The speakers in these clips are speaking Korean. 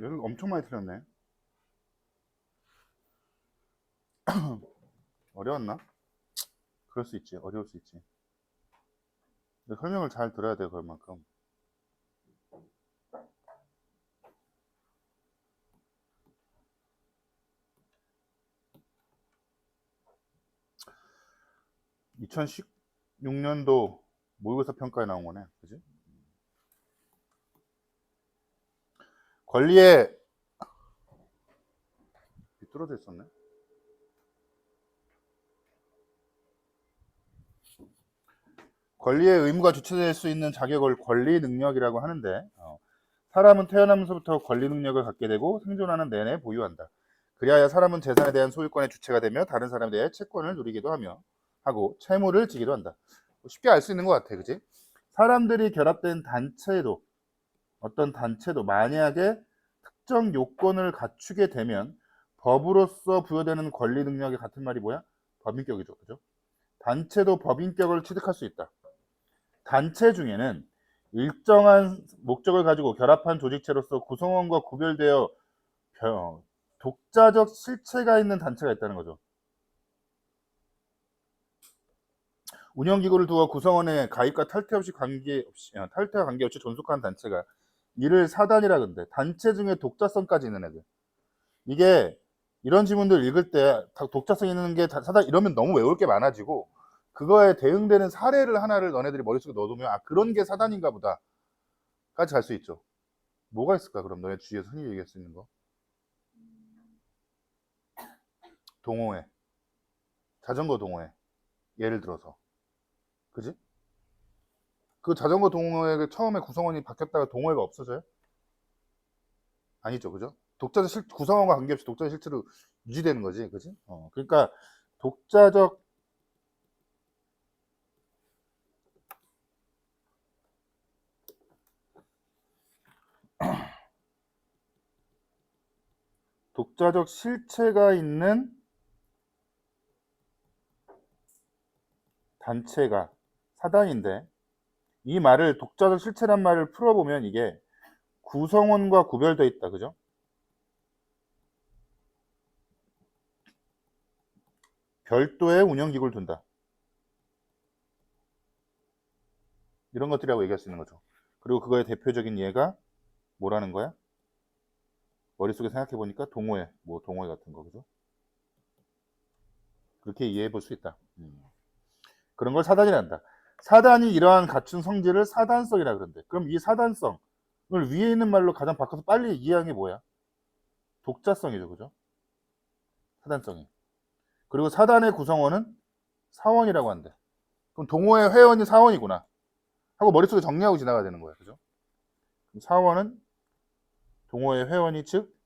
여기 엄청 많이 틀렸네. 어려웠나? 그럴 수 있지. 어려울 수 있지. 근데 설명을 잘 들어야 돼, 그만큼. 2016년도 모의고사 평가에 나온 거네. 그지? 권리에 비뚤어져 있었네. 권리의 의무가 주체될 수 있는 자격을 권리 능력이라고 하는데, 사람은 태어나면서부터 권리 능력을 갖게 되고 생존하는 내내 보유한다. 그리하여 사람은 재산에 대한 소유권의 주체가 되며 다른 사람에 대해 채권을 누리기도 하고 채무를 지기도 한다. 쉽게 알 수 있는 것 같아, 그지? 사람들이 결합된 단체도, 어떤 단체도 만약에 특정 요건을 갖추게 되면 법으로서 부여되는 권리 능력의 같은 말이 뭐야? 법인격이죠, 그죠? 단체도 법인격을 취득할 수 있다. 단체 중에는 일정한 목적을 가지고 결합한 조직체로서 구성원과 구별되어 독자적 실체가 있는 단체가 있다는 거죠. 운영기구를 두어 구성원의 가입과 탈퇴와 관계없이 존속한 단체가 이를 사단이라 그러는데, 단체 중에 독자성까지 있는 애들. 이게 이런 지문들 읽을 때 독자성 있는 게 사단 이러면 너무 외울 게 많아지고, 그거에 대응되는 사례를 하나를 너네들이 머릿속에 넣어두면 그런 게 사단인가 보다 까지 갈 수 있죠. 뭐가 있을까? 그럼 너네 주위에서 흔히 얘기할 수 있는 거. 동호회, 자전거 동호회, 예를 들어서, 그지? 그 자전거 동호회 처음에 구성원이 바뀌었다가 동호회가 없어져요? 아니죠, 그죠? 구성원과 관계없이 독자적 실체로 유지되는 거지, 그지? 그러니까 독자적 독자적 실체가 있는 단체가 사단인데, 이 말을 독자적 실체란 말을 풀어보면 이게 구성원과 구별되어 있다, 그죠? 별도의 운영기구를 둔다. 이런 것들이라고 얘기할 수 있는 거죠. 그리고 그거의 대표적인 예가 뭐라는 거야? 머릿속에 생각해 보니까 동호회, 뭐 동호회 같은 거, 그죠? 그렇게 이해해 볼 수 있다. 그런 걸 사단이란다. 사단이 이러한 갖춘 성질을 사단성이라 그런대. 그럼 이 사단성을 위에 있는 말로 가장 바꿔서 빨리 이해하는 게 뭐야? 독자성이죠, 그죠? 사단성이. 그리고 사단의 구성원은 사원이라고 한대. 그럼 동호회 회원이 사원이구나 하고 머릿속에 정리하고 지나가야 되는 거야, 그죠? 사원은 동호회 회원이, 즉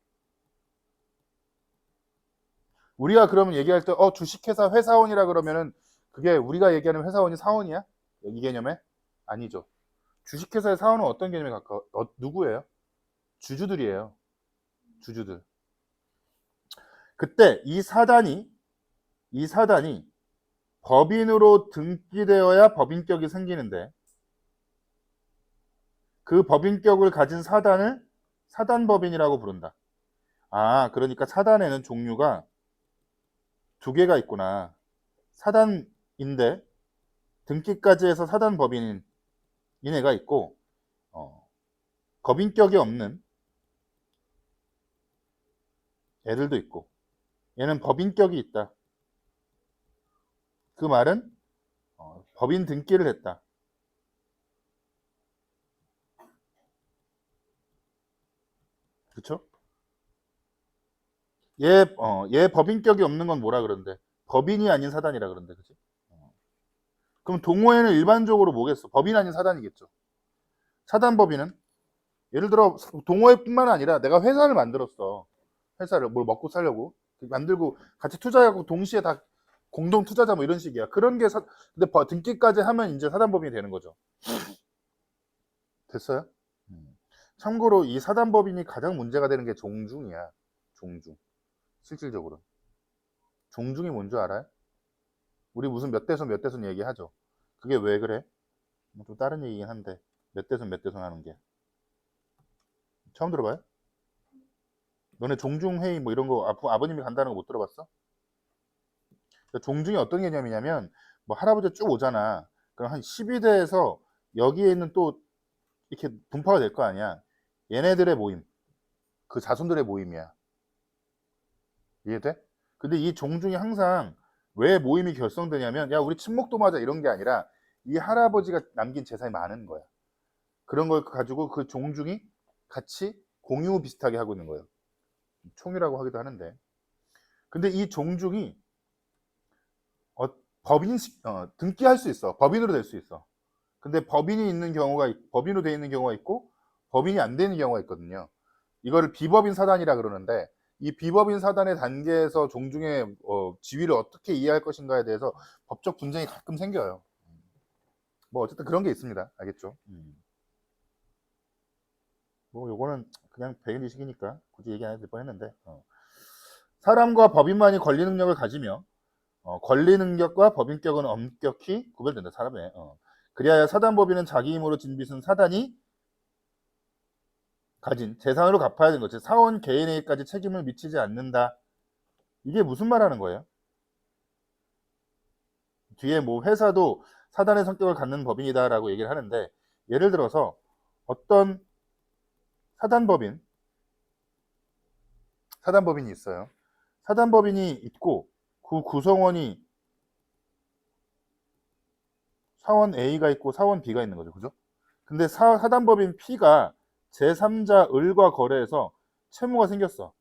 우리가 그러면 얘기할 때 주식회사 회사원이라 그러면은 그게 우리가 얘기하는 회사원이 사원이야? 이 개념에? 아니죠. 주식회사의 사원은 어떤 개념에 가까워? 누구예요? 주주들이에요. 주주들. 그때 이 사단이 법인으로 등기되어야 법인격이 생기는데, 그 법인격을 가진 사단을 사단법인이라고 부른다. 그러니까 사단에는 종류가 두 개가 있구나. 사단인데 등기까지 해서 사단법인인 애가 있고, 법인격이 없는 애들도 있고, 얘는 법인격이 있다. 그 말은 법인 등기를 했다. 그쵸? 얘 법인격이 없는 건 뭐라 그러는데? 법인이 아닌 사단이라 그러는데, 그치? 그럼 동호회는 일반적으로 뭐겠어? 법인 아닌 사단이겠죠. 사단법인은 예를 들어 동호회뿐만 아니라 내가 회사를 만들었어. 회사를 뭘 먹고 살려고 만들고 같이 투자하고 동시에 다 공동 투자자 뭐 이런 식이야. 그런 게 근데 등기까지 하면 이제 사단법인이 되는 거죠. 됐어요? 참고로 이 사단법인이 가장 문제가 되는 게 종중이야. 종중. 실질적으로. 종중이 뭔 줄 알아요? 우리 무슨 몇 대손 몇 대손 얘기하죠. 그게 왜 그래? 좀 다른 얘기긴 한데 몇 대손 몇 대손 하는 게 처음 들어봐요? 너네 종중회의 뭐 이런 거 아버님이 간다는 거 못 들어봤어? 종중이 어떤 개념이냐면 뭐 할아버지 쭉 오잖아. 그럼 한 12대에서 여기에 있는 또 이렇게 분파가 될 거 아니야. 얘네들의 모임, 그 자손들의 모임이야. 이해돼? 근데 이 종중이 항상 왜 모임이 결성되냐면 야 우리 친목도모하자 이런 게 아니라 이 할아버지가 남긴 재산이 많은 거야. 그런 걸 가지고 그 종중이 같이 공유 비슷하게 하고 있는 거예요. 총이라고 하기도 하는데. 근데 이 종중이 등기할 수 있어. 법인으로 될 수 있어. 근데 법인으로 돼 있는 경우가 있고 법인이 안 되는 경우가 있거든요. 이거를 비법인 사단이라 그러는데 이 비법인 사단의 단계에서 종중의 지위를 어떻게 이해할 것인가에 대해서 법적 분쟁이 가끔 생겨요. 뭐 어쨌든 그런 게 있습니다. 알겠죠? 뭐 요거는 그냥 배운 지식이니까 굳이 얘기 안 해도 될 뻔했는데 사람과 법인만이 권리 능력을 가지며 권리 능력과 법인격은 엄격히 구별된다. 사람의 그리하여 사단법인은 자기 힘으로 진 빚은 사단이 가진 재산으로 갚아야 되는 거지. 사원 개인에게까지 책임을 미치지 않는다. 이게 무슨 말하는 거예요? 뒤에 뭐 회사도 사단의 성격을 갖는 법인이다라고 얘기를 하는데 예를 들어서 어떤 사단법인이 있어요. 사단법인이 있고 그 구성원이 사원 A가 있고 사원 B가 있는 거죠. 그죠? 근데 사단법인 P가 제3자 을과 거래해서 채무가 생겼어.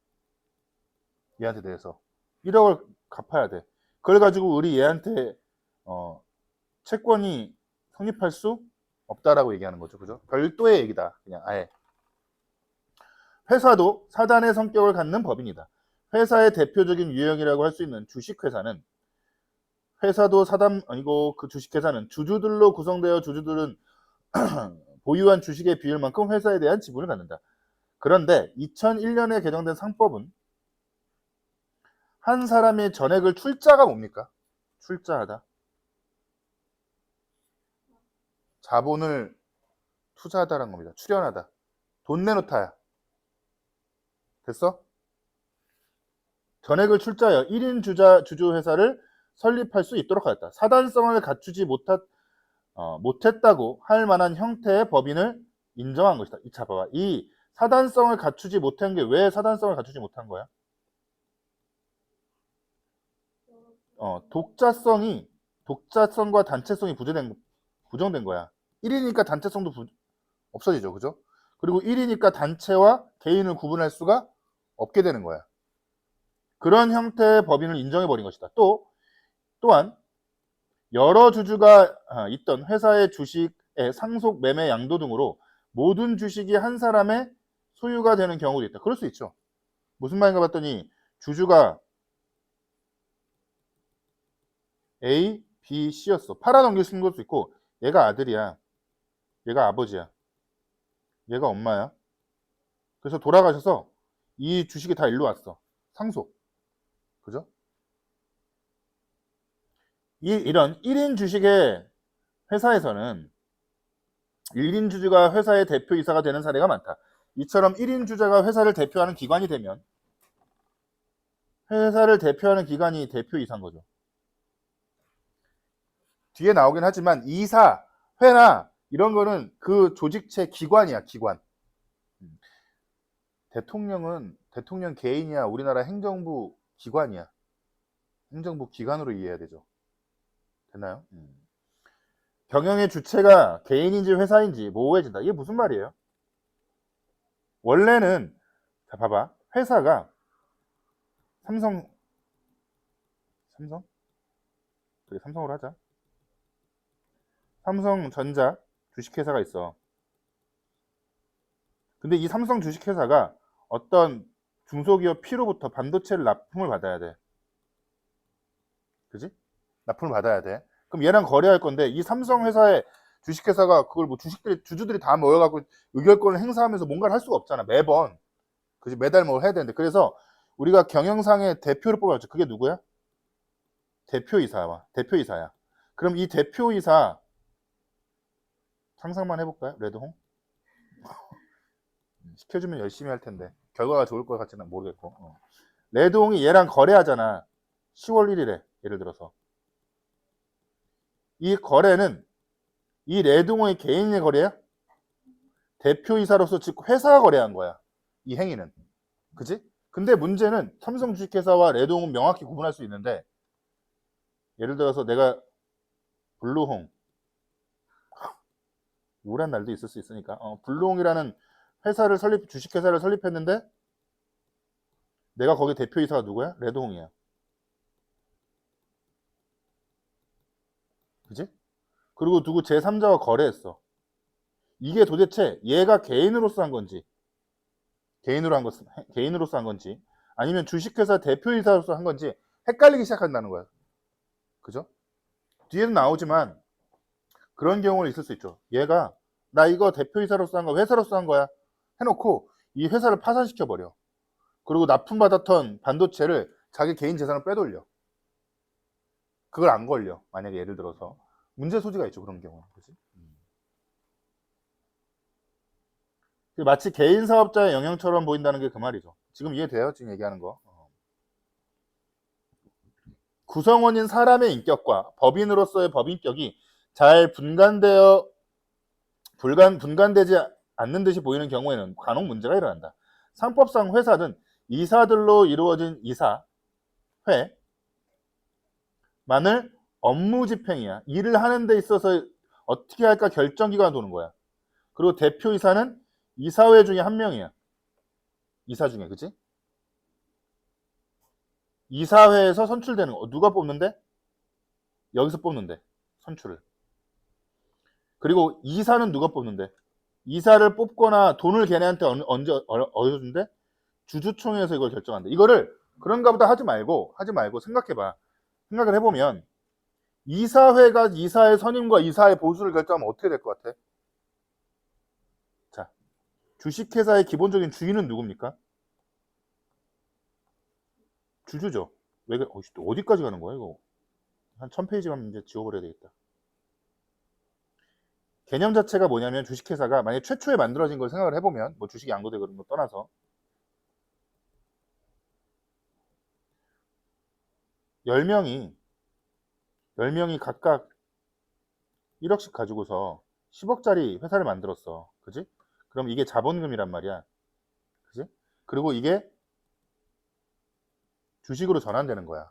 얘한테 대해서 1억을 갚아야 돼. 그걸 가지고 을이 얘한테 채권이 성립할 수 없다라고 얘기하는 거죠. 그죠? 별도의 얘기다. 그냥 아예. 회사도 사단의 성격을 갖는 법인이다. 회사의 대표적인 유형이라고 할 수 있는 주식회사는 회사도 사단 아니고 그 주식회사는 주주들로 구성되어 주주들은 보유한 주식의 비율만큼 회사에 대한 지분을 갖는다. 그런데 2001년에 개정된 상법은 한 사람의 전액을 출자가 뭡니까? 출자하다. 자본을 투자하다라는 겁니다. 출연하다. 돈 내놓다야. 됐어? 전액을 출자하여 1인 주주회사를 설립할 수 있도록 하였다. 사단성을 갖추지 못했다고 할 만한 형태의 법인을 인정한 것이다. 자, 봐봐. 이 사단성을 갖추지 못한 게 왜 사단성을 갖추지 못한 거야? 독자성과 단체성이 부정된 거야. 1이니까 단체성도 없어지죠. 그죠? 그리고 1이니까 단체와 개인을 구분할 수가 없게 되는 거야. 그런 형태의 법인을 인정해버린 것이다. 또한 여러 주주가 있던 회사의 주식의 상속, 매매, 양도 등으로 모든 주식이 한 사람의 소유가 되는 경우도 있다. 그럴 수 있죠. 무슨 말인가 봤더니 주주가 A, B, C였어. 팔아넘길 수 있는 것도 있고 얘가 아들이야. 얘가 아버지야. 얘가 엄마야. 그래서 돌아가셔서 이 주식이 다 일로 왔어. 상속. 그죠? 이런 1인 주식의 회사에서는 1인 주주가 회사의 대표이사가 되는 사례가 많다. 이처럼 1인 주주가 회사를 대표하는 기관이 되면 회사를 대표하는 기관이 대표이사인 거죠. 뒤에 나오긴 하지만 이사, 회나 이런 거는 그 조직체 기관이야. 기관. 대통령 개인이야. 우리나라 행정부 기관이야. 행정부 기관으로 이해해야 되죠. 됐나요? 경영의 주체가 개인인지 회사인지 모호해진다. 이게 무슨 말이에요? 원래는 자 봐봐. 회사가 삼성 그래 삼성으로 하자. 삼성전자 주식회사가 있어. 근데 이 삼성 주식회사가 어떤 중소기업 P로부터 반도체를 납품을 받아야 돼. 그지? 납품을 받아야 돼. 그럼 얘랑 거래할 건데 이 삼성 회사의 주식회사가 그걸 뭐 주주들이 다 모여갖고 의결권을 행사하면서 뭔가를 할 수가 없잖아. 매번. 그지? 매달 뭘 해야 되는데. 그래서 우리가 경영상의 대표를 뽑았죠. 그게 누구야? 대표이사야. 그럼 이 대표이사 상상만 해볼까요? 레드홍? 시켜주면 열심히 할 텐데. 결과가 좋을 것 같지는 모르겠고. 레동이 얘랑 거래하잖아. 10월 1일에 예를 들어서 이 거래는 이 레동의 개인의 거래야? 대표이사로서 즉 회사가 거래한 거야. 이 행위는. 그지? 근데 문제는 삼성 주식회사와 레동은 명확히 구분할 수 있는데 예를 들어서 내가 블루홍 우울한 날도 있을 수 있으니까 블루홍이라는 회사를 주식회사를 설립했는데 내가 거기 대표이사가 누구야? 레동이야. 그지? 그리고 누구 제3자와 거래했어. 이게 도대체 얘가 개인으로서 한 건지 개인으로서 한 건지 아니면 주식회사 대표이사로서 한 건지 헷갈리기 시작한다는 거야. 그죠? 뒤에는 나오지만 그런 경우는 있을 수 있죠. 얘가 나 이거 대표이사로서 한 거 회사로서 한 거야 해놓고 이 회사를 파산시켜 버려. 그리고 납품받았던 반도체를 자기 개인 재산을 빼돌려. 그걸 안 걸려. 만약에 예를 들어서 문제 소지가 있죠. 그런 경우는. 그치? 마치 개인 사업자의 영향처럼 보인다는 게 그 말이죠. 지금 이해돼요? 지금 얘기하는 거. 구성원인 사람의 인격과 법인으로서의 법인격이 잘 분간되지 않는 듯이 보이는 경우에는 간혹 문제가 일어난다. 상법상 회사는 이사들로 이루어진 이사회만을 업무 집행이야. 일을 하는 데 있어서 어떻게 할까 결정기관을 도는 거야. 그리고 대표이사는 이사회 중에 한 명이야. 이사 중에, 그치? 이사회에서 선출되는 거. 누가 뽑는데? 여기서 뽑는데. 선출을. 그리고 이사는 누가 뽑는데? 이사를 뽑거나 돈을 걔네한테 언제 어디서 준대? 주주총회에서 이걸 결정한대. 이거를 그런가 보다 하지 말고 생각해봐. 생각을 해보면 이사회가 이사의 선임과 이사의 보수를 결정하면 어떻게 될 것 같아? 자, 주식회사의 기본적인 주인은 누굽니까? 주주죠. 왜 그래? 어디까지 가는 거야 이거? 한 1000페이지만 이제 지워버려야 되겠다. 개념 자체가 뭐냐면 주식회사가 만약 최초에 만들어진 걸 생각을 해보면 뭐 주식이 양도되고 그런 거 떠나서 10명이 각각 1억씩 가지고서 10억짜리 회사를 만들었어. 그지? 그럼 이게 자본금이란 말이야. 그지? 그리고 이게 주식으로 전환되는 거야.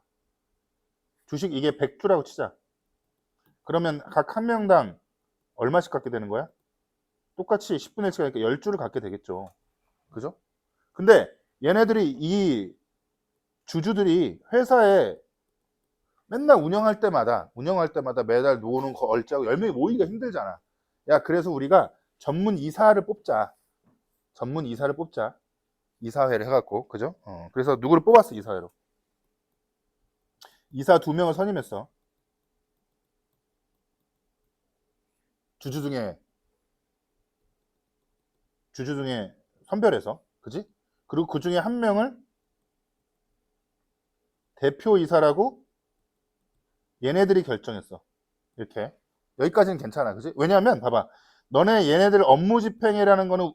주식 이게 100주라고 치자. 그러면 각 한 명당 얼마씩 갖게 되는 거야? 똑같이 10분의 1씩 하니까 10주를 갖게 되겠죠. 그죠? 근데 얘네들이 이 주주들이 회사에 맨날 운영할 때마다 매달 노는 거 얼짜고 10명이 모이기가 힘들잖아. 야, 그래서 우리가 전문 이사를 뽑자. 이사회를 해갖고, 그죠? 그래서 누구를 뽑았어, 이사회로. 이사 2명을 선임했어. 주주 중에 선별해서. 그지? 그리고 그 중에 한 명을 대표이사라고 얘네들이 결정했어. 이렇게. 여기까지는 괜찮아. 그지? 왜냐하면, 봐봐. 너네 얘네들 업무 집행이라는 거는,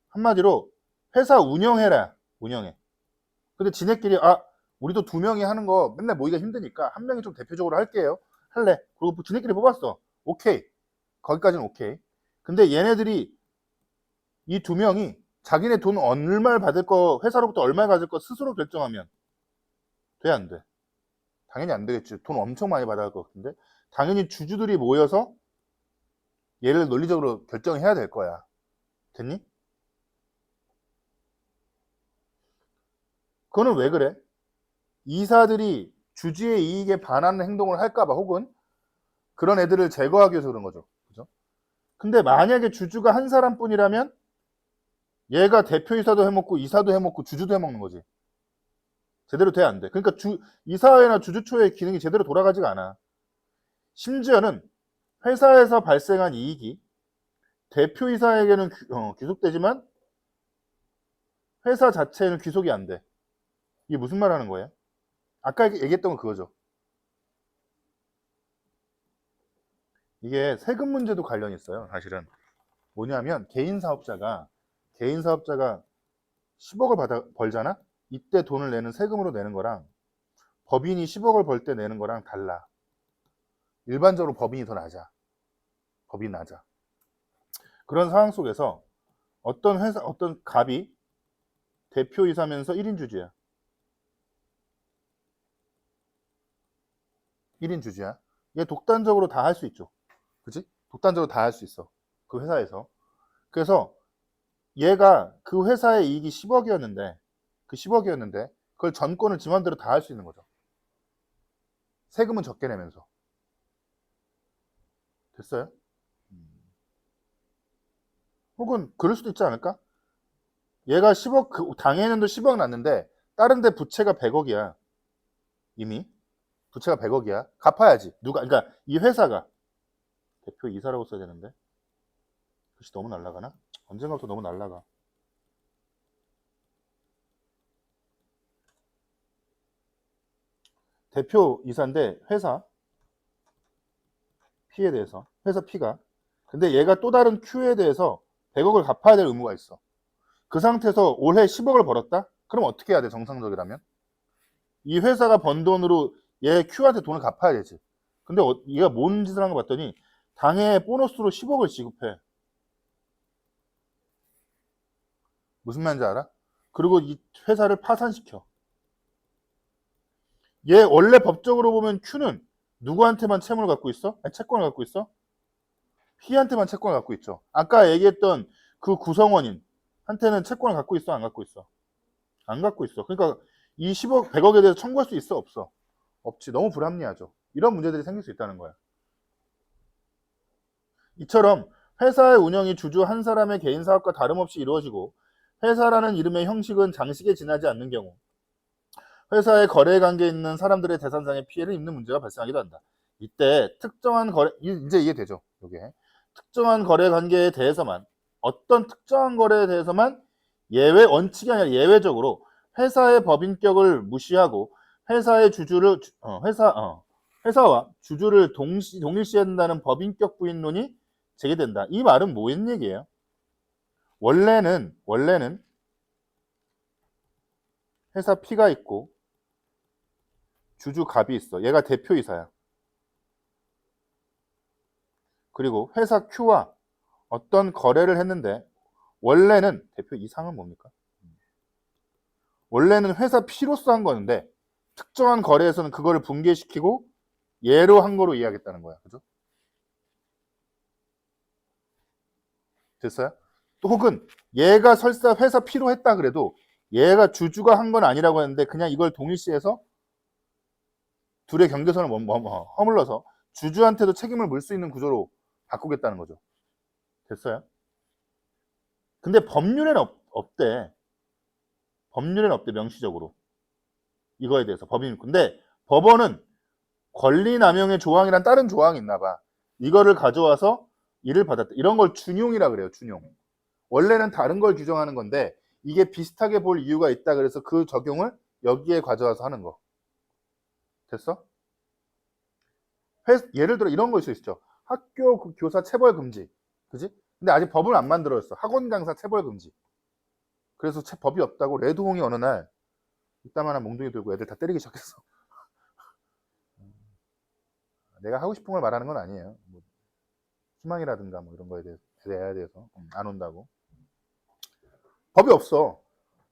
한마디로 회사 운영해라. 운영해. 근데 지네끼리, 우리도 2명이 하는 거 맨날 모이기가 힘드니까 한 명이 좀 대표적으로 할게요. 할래. 그리고 지네끼리 뽑았어. 오케이. 거기까지는 오케이. 근데 얘네들이 이 2명이 자기네 돈 얼마를 받을 거, 회사로부터 얼마를 받을 거 스스로 결정하면 돼, 안 돼? 당연히 안 되겠지. 돈 엄청 많이 받아야 할 것 같은데. 당연히 주주들이 모여서 얘를 논리적으로 결정해야 될 거야. 됐니? 그거는 왜 그래? 이사들이 주주의 이익에 반하는 행동을 할까봐 혹은 그런 애들을 제거하기 위해서 그런 거죠. 그죠? 근데 만약에 주주가 한 사람뿐이라면 얘가 대표이사도 해먹고 이사도 해먹고 주주도 해먹는 거지. 제대로 돼, 안 돼? 그러니까 이사회나 주주총회의 기능이 제대로 돌아가지가 않아. 심지어는 회사에서 발생한 이익이 대표이사에게는 귀속되지만 회사 자체에는 귀속이 안 돼. 이게 무슨 말 하는 거예요? 아까 얘기했던 건 그거죠. 이게 세금 문제도 관련이 있어요. 사실은 뭐냐면 개인 사업자가 10억을 벌잖아? 이때 돈을 내는 세금으로 내는 거랑 법인이 10억을 벌 때 내는 거랑 달라. 일반적으로 법인이 더 낮아. 법인이 낮아. 그런 상황 속에서 어떤 회사, 어떤 갑이 대표이사면서 1인 주주야. 1인 주주야. 얘 독단적으로 다 할 수 있죠. 그지? 독단적으로 다 할 수 있어. 그 회사에서. 그래서 얘가 그 회사의 이익이 10억이었는데, 그걸 전권을 지 맘대로 다 할 수 있는 거죠. 세금은 적게 내면서. 됐어요? 혹은 그럴 수도 있지 않을까? 얘가 10억, 당해년도 10억 났는데, 다른 데 부채가 100억이야. 이미. 부채가 100억이야. 갚아야지. 누가, 그러니까 이 회사가. 대표 이사라고 써야 되는데. 글씨 너무 날라가나? 언젠가부터 너무 날라가. 대표 이사인데 회사 P에 대해서 회사 P가 근데 얘가 또 다른 Q에 대해서 100억을 갚아야 될 의무가 있어. 그 상태에서 올해 10억을 벌었다? 그럼 어떻게 해야 돼? 정상적이라면 이 회사가 번 돈으로 얘 Q한테 돈을 갚아야 되지. 근데 얘가 뭔 짓을 한 거 봤더니 당해 보너스로 10억을 지급해. 무슨 말인지 알아? 그리고 이 회사를 파산시켜. 얘 원래 법적으로 보면 Q는 누구한테만 채무를 갖고 있어? 아니, 채권을 갖고 있어? P한테만 채권을 갖고 있죠. 아까 얘기했던 그 구성원인 한테는 채권을 갖고 있어? 안 갖고 있어? 안 갖고 있어. 그러니까 이 10억, 100억에 대해서 청구할 수 있어? 없어? 없지. 너무 불합리하죠. 이런 문제들이 생길 수 있다는 거야. 이처럼 회사의 운영이 주주 한 사람의 개인 사업과 다름없이 이루어지고 회사라는 이름의 형식은 장식에 지나지 않는 경우 회사의 거래 관계에 있는 사람들의 재산상의 피해를 입는 문제가 발생하기도 한다. 이때 특정한 거래, 이제 이해되죠? 이게 특정한 거래 관계에 대해서만 어떤 특정한 거래에 대해서만 예외 원칙이 아니라 예외적으로 회사의 법인격을 무시하고 회사의 주주를 회사와 주주를 동일시해야 된다는 법인격 부인론이 제기된다. 이 말은 뭐인 얘기예요? 원래는 회사 P가 있고 주주 갑이 있어. 얘가 대표이사야. 그리고 회사 Q와 어떤 거래를 했는데 원래는 대표 이상은 뭡니까? 원래는 회사 P로서 한 거는데 특정한 거래에서는 그거를 분개시키고 얘로 한 거로 이해하겠다는 거야. 그죠? 됐어요? 또 혹은 얘가 설사 회사 P로 했다 그래도 얘가 주주가 한 건 아니라고 했는데 그냥 이걸 동일시해서 둘의 경계선을 허물러서 주주한테도 책임을 물 수 있는 구조로 바꾸겠다는 거죠. 됐어요? 근데 법률에는 없대. 법률에는 없대, 명시적으로. 이거에 대해서 법인. 근데 법원은 권리남용의 조항이란 다른 조항이 있나 봐. 이거를 가져와서 일을 받았다. 이런 걸 준용이라 그래요. 준용. 원래는 다른 걸 규정하는 건데 이게 비슷하게 볼 이유가 있다 그래서 그 적용을 여기에 가져와서 하는 거. 됐어? 예를 들어 이런 거 있을 수 있죠. 학교 교사 체벌 금지. 그지? 근데 아직 법을 안 만들어졌어. 학원 강사 체벌 금지. 그래서 법이 없다고 레드홍이 어느 날 이따만한 몽둥이 들고 애들 다 때리기 시작했어. 내가 하고 싶은 걸 말하는 건 아니에요. 뭐 희망이라든가 뭐 이런 거에 대해서 안 온다고. 법이 없어.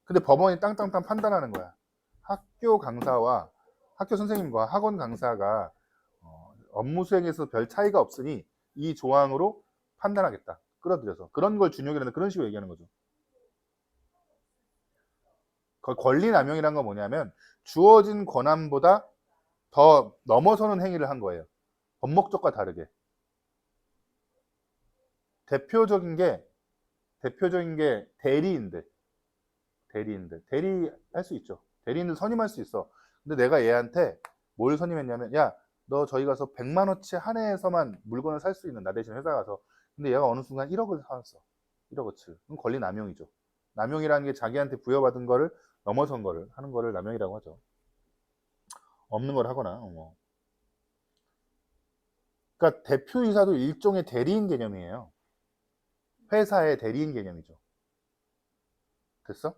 근데 법원이 땅땅땅 판단하는 거야. 학교 강사와 학교 선생님과 학원 강사가 업무 수행에서 별 차이가 없으니 이 조항으로 판단하겠다. 끌어들여서. 그런 걸 준용이라는 그런 식으로 얘기하는 거죠. 권리 남용이란 건 뭐냐면 주어진 권한보다 더 넘어서는 행위를 한 거예요. 법 목적과 다르게. 대표적인 게 대리인들. 대리할 수 있죠. 대리인들 선임할 수 있어. 근데 내가 얘한테 뭘 선임했냐면 야, 너 저희 가서 100만원치 한해에서만 물건을 살 수 있는 나 대신 회사 가서. 근데 얘가 어느 순간 1억을 사왔어. 1억어치. 그럼 권리 남용이죠. 남용이라는 게 자기한테 부여받은 거를 넘어선 거를 하는 거를 남용이라고 하죠. 없는 걸 하거나 뭐. 그러니까 대표이사도 일종의 대리인 개념이에요. 회사의 대리인 개념이죠. 됐어?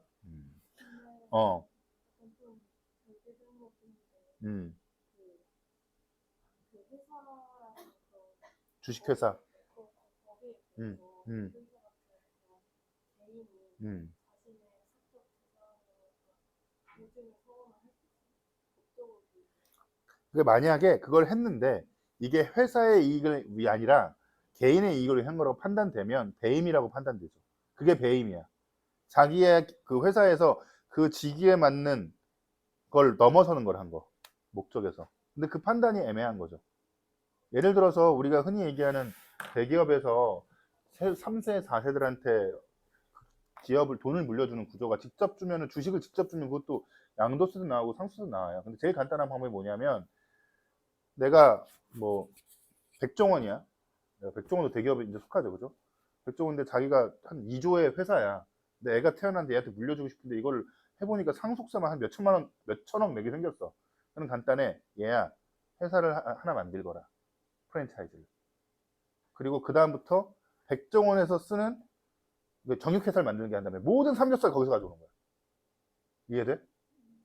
어. 음. 주식회사. 음. 음. 음. 그 만약에 그걸 했는데 이게 회사의 이익이 아니라 개인의 이익을 한 거라고 판단되면 배임이라고 판단되죠. 그게 배임이야. 자기의 그 회사에서 그 직위에 맞는 걸 넘어서는 걸 한 거. 목적에서. 근데 그 판단이 애매한 거죠. 예를 들어서 우리가 흔히 얘기하는 대기업에서 3세, 4세들한테 기업을 돈을 물려주는 구조가 직접 주면은 주식을 직접 주면 그것도 양도세도 나오고 상수도 나와요. 근데 제일 간단한 방법이 뭐냐면 내가 뭐 백종원이야. 내가 백종원도 대기업에 이제 속하죠, 그죠? 백종원인데 자기가 한 2조의 회사야. 근데 애가 태어났는데 얘한테 물려주고 싶은데 이걸 해보니까 상속세만 한 몇 천만 원, 몇 천억 내게 생겼어. 그럼 간단해. 얘야, 회사를 하나 만들거라. 프랜차이즈를. 그리고 그 다음부터 백종원에서 쓰는 정육회사를 만드는 게 한 다음에 모든 삼겹살 거기서 가져오는 거야. 이해돼?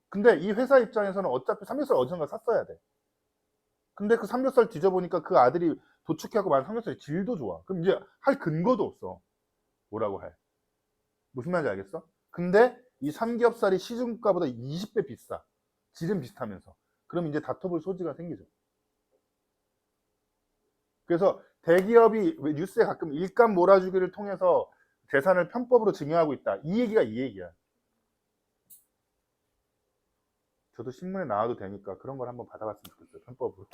근데 이 회사 입장에서는 어차피 삼겹살 어디선가 샀어야 돼. 근데 그 삼겹살 뒤져보니까 그 아들이 도축해갖고 만든 삼겹살이 질도 좋아. 그럼 이제 할 근거도 없어. 뭐라고 할. 무슨 말인지 알겠어? 근데 이 삼겹살이 시중가보다 20배 비싸. 질은 비슷하면서. 그럼 이제 다퉈볼 소지가 생기죠. 그래서 대기업이 뉴스에 가끔 일감 몰아주기를 통해서 재산을 편법으로 증여하고 있다. 이 얘기가 이 얘기야. 저도 신문에 나와도 되니까 그런 걸 한번 받아봤으면 좋겠어요. 편법으로.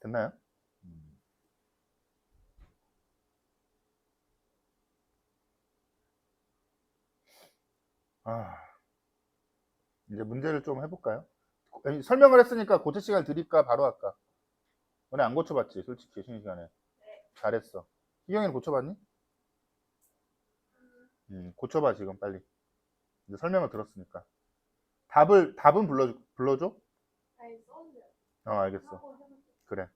됐나요? 아, 이제 문제를 좀 해볼까요? 설명을 했으니까 고체 시간을 드릴까? 바로 할까? 너네 안 고쳐봤지? 솔직히 쉬는 시간에. 잘했어. 희경이는 고쳐봤니? 고쳐봐 지금 빨리. 이제 설명을 들었으니까. 답은 불러줘? 알겠어. 그래.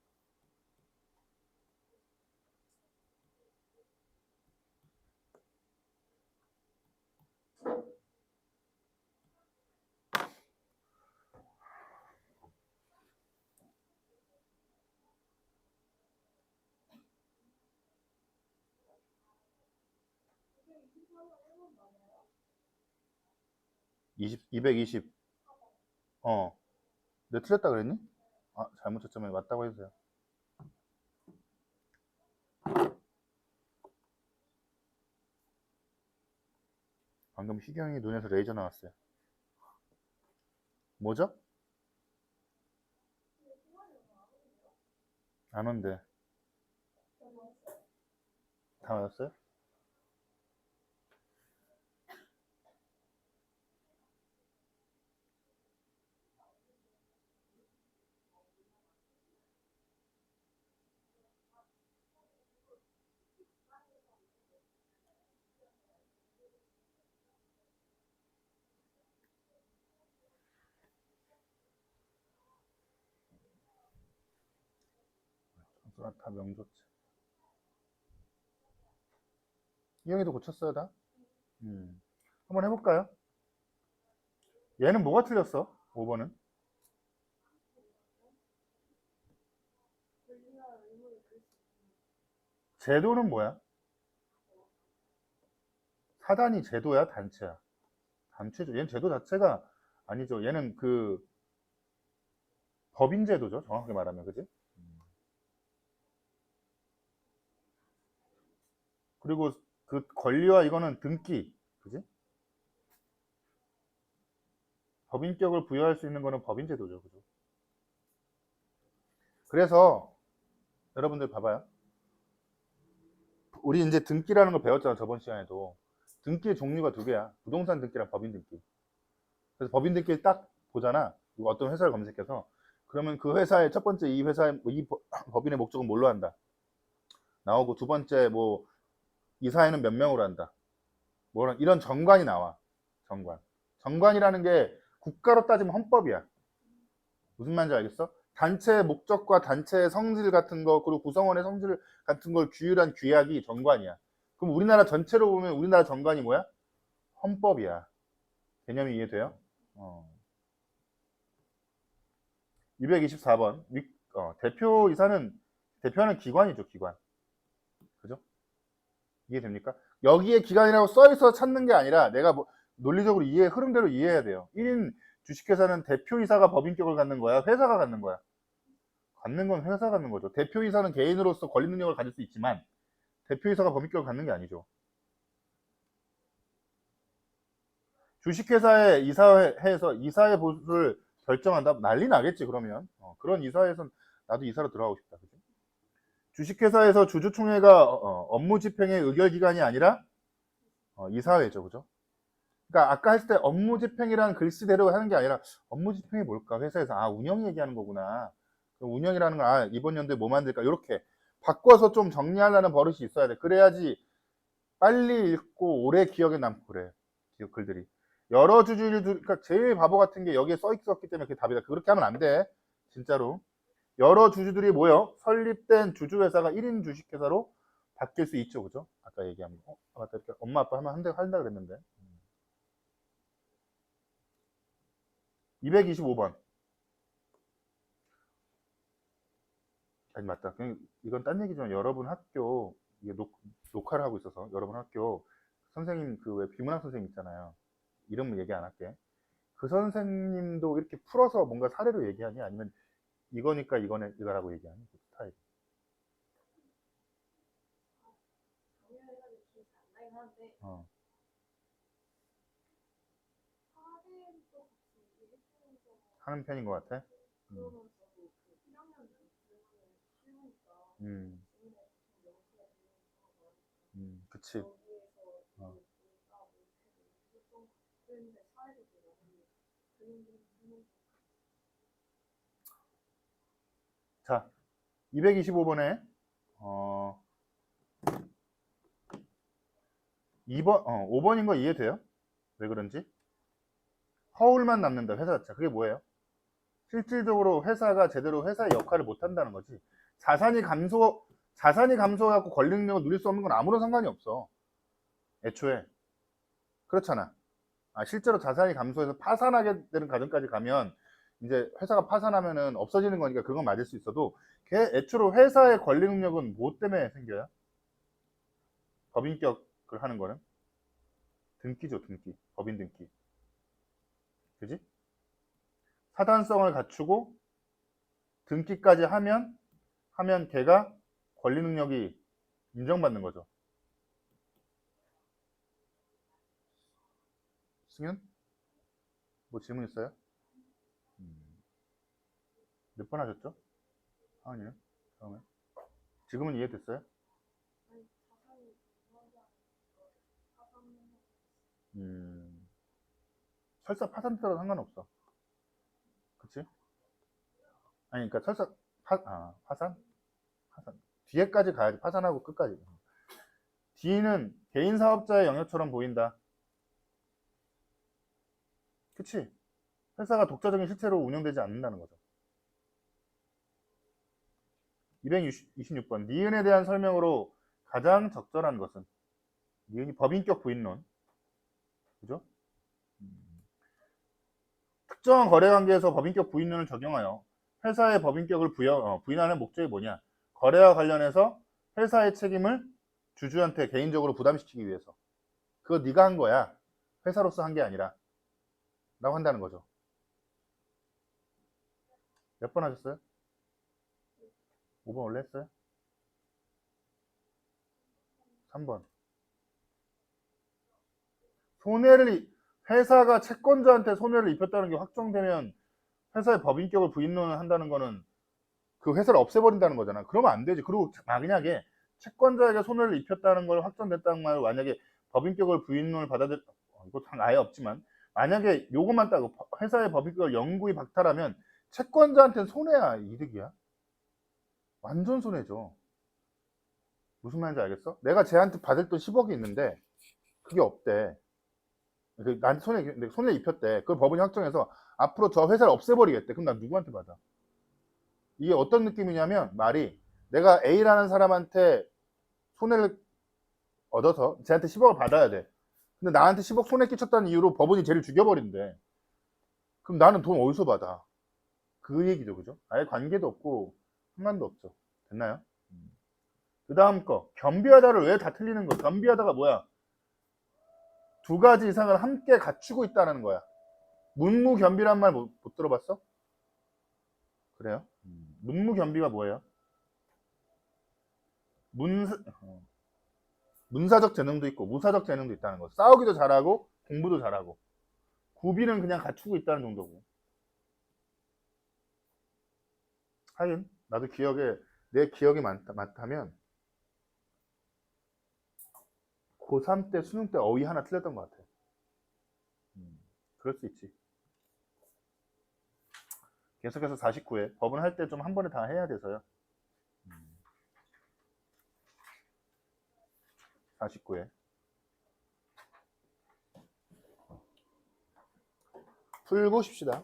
이십 220. 어. 내가 틀렸다 그랬니? 아, 잘못 쳤자면 맞다고 해주세요. 방금 희경이 눈에서 레이저 나왔어요. 뭐죠? 안 온대. 다 맞았어요? 다 명조치. 희경이도 고쳤어요 다? 한번 해볼까요? 얘는 뭐가 틀렸어? 5번은? 제도는 뭐야? 사단이 제도야? 단체야? 단체죠. 얘는 제도 자체가 아니죠. 얘는 그 법인 제도죠. 정확하게 말하면, 그지? 그리고 그 권리와 이거는 등기, 그지? 법인격을 부여할 수 있는 거는 법인 제도죠. 그죠? 그래서 여러분들 봐봐요. 우리 이제 등기라는 걸 배웠잖아. 저번 시간에도. 등기의 종류가 두 개야. 부동산 등기랑 법인 등기. 그래서 법인 등기를 딱 보잖아. 어떤 회사를 검색해서. 그러면 그 회사의 첫 번째 이 회사의 이 법인의 목적은 뭘로 한다. 나오고 두 번째 뭐 이 사회는 몇 명으로 한다. 뭐 이런 정관이 나와. 정관. 정관이라는 게 국가로 따지면 헌법이야. 무슨 말인지 알겠어? 단체의 목적과 단체의 성질 같은 거 그리고 구성원의 성질 같은 걸 규율한 규약이 정관이야. 그럼 우리나라 전체로 보면 우리나라 정관이 뭐야? 헌법이야. 개념이 이해돼요? 224번. 대표하는 기관이죠, 기관. 그죠? 이해됩니까? 여기에 기관이라고 써있어 찾는 게 아니라 내가 뭐 논리적으로 흐름대로 이해해야 돼요. 1인 주식회사는 대표이사가 법인격을 갖는 거야? 회사가 갖는 거야? 갖는 건 회사가 갖는 거죠. 대표이사는 개인으로서 권리 능력을 가질 수 있지만 대표이사가 법인격을 갖는 게 아니죠. 주식회사에 이사회에서 이사의 보수를 결정한다? 난리 나겠지, 그러면. 그런 이사회에선 나도 이사로 들어가고 싶다. 그죠? 주식회사에서 주주총회가 업무 집행의 의결기관이 아니라 이사회죠. 그죠? 그러니까 아까 했을 때 업무 집행이라는 글씨대로 하는 게 아니라 업무 집행이 뭘까? 회사에서 운영 얘기하는 거구나. 운영이라는 건 이번 연도에 뭐 만들까? 이렇게 바꿔서 좀 정리하려는 버릇이 있어야 돼. 그래야지 빨리 읽고 오래 기억에 남고 그래. 글들이. 여러 주주들, 그러니까 제일 바보 같은 게 여기에 써 있었기 때문에 그게 답이다. 그렇게 하면 안 돼. 진짜로. 여러 주주들이 모여 설립된 주주회사가 1인 주식회사로 바뀔 수 있죠. 그죠? 아까 얘기한 거. 맞다. 이렇게 엄마 아빠 한다 그랬는데. 225번. 아니 맞다. 이건 딴 얘기지만 여러분 학교 이게 녹화를 하고 있어서 여러분 학교 선생님 그 왜 비문학 선생님 있잖아요. 이름을 얘기 안 할게. 그 선생님도 이렇게 풀어서 뭔가 사례로 얘기하니 아니면 이거니까 이거라고 얘기하니 그 스타일. 하는 편인 것 같아. 그치. 자, 225번에 5번인 거 이해돼요? 왜 그런지? 허울만 남는다, 회사 자체. 그게 뭐예요? 실질적으로 회사가 제대로 회사의 역할을 못 한다는 거지. 자산이 감소해갖고 권리 능력을 누릴 수 없는 건 아무런 상관이 없어. 애초에. 그렇잖아. 실제로 자산이 감소해서 파산하게 되는 과정까지 가면 이제 회사가 파산하면은 없어지는 거니까 그건 맞을 수 있어도 애초로 회사의 권리 능력은 뭐 때문에 생겨요? 법인격을 하는 거는 등기죠, 등기. 법인 등기. 그지? 사단성을 갖추고 등기까지 하면 걔가 권리 능력이 인정받는 거죠. 승윤? 뭐 질문 있어요? 몇 번 하셨죠? 하은이는? 처음에? 지금은 이해됐어요? 설사 파산 때라도 상관없어. 그치? 아니, 그러니까 설사 파산? 뒤에까지 가야지. 파산하고 끝까지. D는 개인 사업자의 영역처럼 보인다. 그치? 회사가 독자적인 실체로 운영되지 않는다는 거죠. 226번. 니은에 대한 설명으로 가장 적절한 것은? 니은이 법인격 부인론. 그죠? 특정한 거래관계에서 법인격 부인론을 적용하여 회사의 법인격을 부인하는 목적이 뭐냐? 거래와 관련해서 회사의 책임을 주주한테 개인적으로 부담시키기 위해서. 그거 네가 한 거야. 회사로서 한 게 아니라. 라고 한다는 거죠. 몇 번 하셨어요? 5번 원래 했어요? 3번. 회사가 채권자한테 손해를 입혔다는 게 확정되면 회사의 법인격을 부인론을 한다는 거는 그 회사를 없애버린다는 거잖아. 그러면 안 되지. 그리고 만약에 채권자에게 손해를 입혔다는 걸 확정됐다는 말 만약에 법인격을 부인론을 이거 아예 없지만 만약에 요것만 따고 회사의 법인격을 영구히 박탈하면 채권자한테는 손해야, 이득이야? 완전 손해죠. 무슨 말인지 알겠어? 내가 쟤한테 받을 돈 10억이 있는데 그게 없대. 나한테 손해 입혔대. 그걸 법원이 확정해서 앞으로 저 회사를 없애버리겠대. 그럼 난 누구한테 받아? 이게 어떤 느낌이냐면 말이 내가 A라는 사람한테 손해를 얻어서 쟤한테 10억을 받아야 돼. 근데 나한테 10억 손해 끼쳤다는 이유로 법원이 쟤를 죽여버린대. 그럼 나는 돈 어디서 받아? 그 얘기죠, 그죠? 아예 관계도 없고 상관도 없죠. 됐나요? 그 다음 거 겸비하다를 왜 다 틀리는 거야? 겸비하다가 뭐야? 두 가지 이상을 함께 갖추고 있다는 거야. 문무겸비란 말 못 들어봤어? 그래요? 문무겸비가 뭐예요? 문사적 재능도 있고 무사적 재능도 있다는 거. 싸우기도 잘하고 공부도 잘하고. 구비는 그냥 갖추고 있다는 정도고. 하긴 나도 내 기억이 많다면 고3 때 수능 때 어휘 하나 틀렸던 것 같아. 그럴 수 있지. 계속해서 49회 법은 할 때 좀 한 번에 다 해야 돼서요. 49회 풀고 쉽시다.